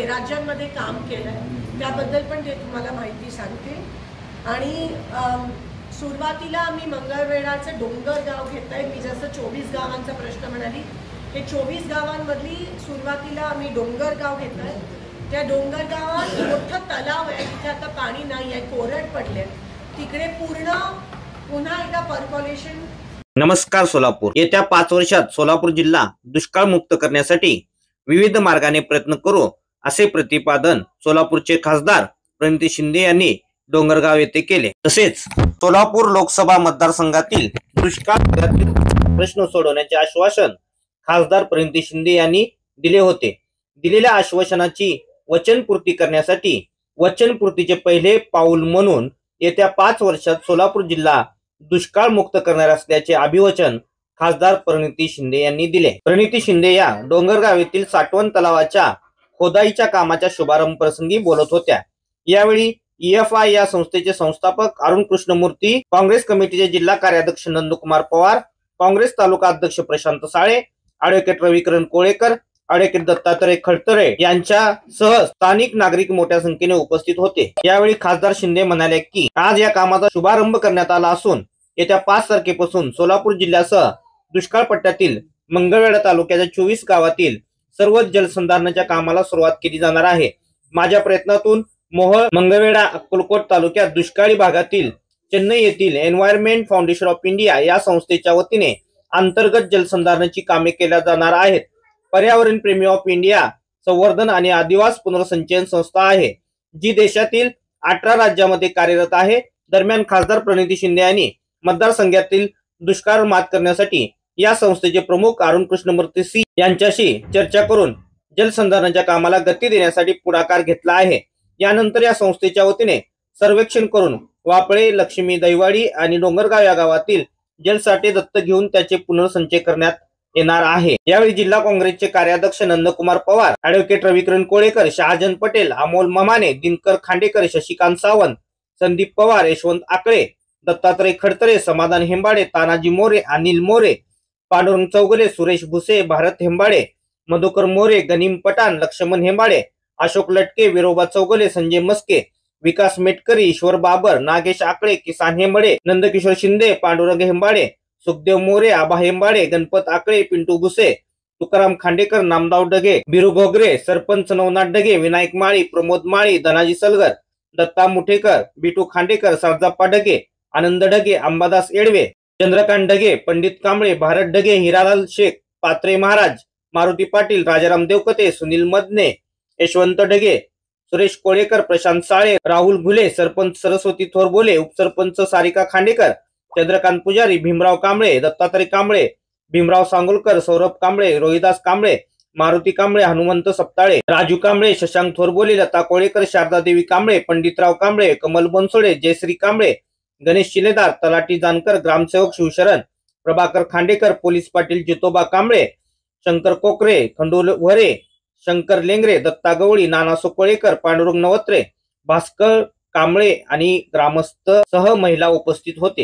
राज्यामध्ये काम केलंय त्याबद्दल पण ते तुम्हाला माहिती सांगते। आणि सुरुवातीला आम्ही मंगळवेढाचं डोंगर गाव घेतलंय। मी जसं 24 गावांचा प्रश्न म्हणाली, हे 24 गावांमधली सुरुवातीला आम्ही डोंगर गाव घेतलंय। त्या डोंगर गावात मोठं तलाव आहे, तिथे आता पाणी नाही आहे, कोरड पडले, तिकडे पुन्हा एकदा पर्कोलेशन। नमस्कार सोलापूर। येत्या 5 वर्षात सोलापूर जिल्हा दुष्काळ मुक्त करण्यासाठी विविध मार्गाने प्रयत्न करू असे प्रतिपादन सोलापूरचे खासदार प्रणिती शिंदे यांनी डोंगरगाव येथे केले। तसेच सोलापूर लोकसभा मतदारसंघातील दुष्काळ प्रश्न सोडवण्याचे आश्वासन खासदार प्रणिती शिंदे यांनी दिले होते। दिलेल्या आश्वासनाची वचनपूर्ती करण्यासाठी वचनपूर्तीचे पहिले पाऊल म्हणून येत्या 5 वर्षात सोलापूर जिल्हा दुष्काळ मुक्त करणार असल्याचे अभिवचन खासदार प्रणिती शिंदे यांनी दिले। प्रणिती शिंदे या डोंगरगाव येथील साठवण तलावाच्या खोदाईच्या कामाच्या शुभारंभ प्रसंगी बोलत होत्या। यावेळी EFI या संस्थेचे संस्थापक अरुण कृष्णमूर्ती, काँग्रेस कमिटीचे जिल्हा कार्याध्यक्ष नंदकुमार पवार, काँग्रेस तालुका अध्यक्ष प्रशांत साळे, ॲडव्होकेट रविकिरण कोळेकर, ॲडव्होकेट दत्तात्रय खडतरे यांच्यासह स्थानिक नागरिक मोठ्या संख्येने उपस्थित होते। यावेळी खासदार शिंदे म्हणाले की आज या कामाचा शुभारंभ करण्यात आला असून येत्या 5 तारखेपासून सोलापूर जिल्ह्यासह दुष्काळ पट्ट्यातील मंगळवेढा तालुक्याच्या 24 गावातील सर्व जलसंधारणाच्या कामाला सुरुवात केली जाणार आहे। माझ्या प्रयत्नातून मोहोळ, मंगळवेढा, अक्कलकोट तालुक्यात दुष्काळी भागातील चेन्नई येथील एन्व्हायरमेंट फाउंडेशन ऑफ इंडिया या संस्थेच्या वतीने अंतर्गत जलसंधारणाची कामे केल्या जाणार आहेत। पर्यावरण प्रेमी ऑफ इंडिया संवर्धन आणि आदिवासी पुनर्संचयन संस्था आहे, जी देशातील 18 राज्यांमध्ये कार्यरत आहे। दरम्यान खासदार प्रणिती शिंदे यांनी मतदारसंघातील दुष्काळ मात करण्यासाठी या संस्थेचे प्रमुख अरुण कृष्णमूर्ती सी यांच्याशी चर्चा करून जलसंधारणाच्या कामाला गती देण्यासाठी पुढाकार घेतला आहे। यानंतर या संस्थेच्या वतीने सर्वेक्षण करून वापळे, लक्ष्मी, दैवाडी आणि डोंगरगाव या गावातील जलसाठे दत्तक घेऊन त्याचे पुनर्संचय करण्यात येणार आहे। यावेळी जिल्हा काँग्रेसचे कार्याध्यक्ष नंदकुमार पवार, ॲडव्होकेट रविकिरण कोळेकर, शहाजन पटेल, अमोल ममाने, दिनकर खांडेकर, शशिकांत सावंत, संदीप पवार, यशवंत आकळे, दत्तात्रय खडतरे, समाधान हेंबाडे, तानाजी मोरे, अनिल मोरे, पांडुरंग चौगले, सुरेश भुसे, भारत हेंबाडे, मधुकर मोरे, गनीम पठाण, लक्ष्मण हेंबाडे, अशोक लटके, विरोबा चौगले, संजय मस्के, विकास मेटकरी, ईश्वर बाबर, नागेश आकळे, किसान हेंबाडे, नंदकिशोर शिंदे, पांडुरंग हेंबाडे, सुखदेव मोरे, आबा हेंबाडे, गणपत आकळे, पिंटू भुसे, तुकाराम खांडेकर, नामदाव डगे, बिरू घोगरे, सरपंच नवनाथ डगे, विनायक माळी, प्रमोद माळी, धनाजी सलगर, दत्ता मुठेकर, बिटू खांडेकर, सरजाप्पा डगे, आनंद डगे, अंबादास येडवे, चंद्रकांत डगे, पंडित कांबळे, भारत डगे, हिरालाल शेख, पात्रे महाराज, मारुती पाटील, राजाराम देवकते, सुनील मदने, यशवंत डगे, सुरेश कोळेकर, प्रशांत साळे, राहुल घुले, सरपंच सरस्वती थोरबोले, उपसरपंच सारिका खांडेकर, चंद्रकांत पुजारी, भीमराव कांबळे, दत्तात्रय कांबळे, भीमराव सांगोलकर, सौरभ कांबळे, रोहिदास कांबळे, मारुती कांबळे, हनुमंत सप्ताळे, राजू कांबळे, शशांक थोरबोले, लता कोळेकर, शारदा देवी कांबळे, पंडितराव कांबळे, कमल बनसोडे, जयश्री कांबळे, गणेश शिलेदार, तलाठी जानकर, ग्रामसेवक शिवशरण, प्रभाकर खांडेकर, पोलीस पाटील जितोबा कांबळे, शंकर कोकरे, खंडू वरे, शंकर लेंगरे, दत्ता गवळी, नाना सोकोळेकर, पांडुरंग नवत्रे, भास्कर कांबळे आणि ग्रामस्थ सह महिला उपस्थित होते।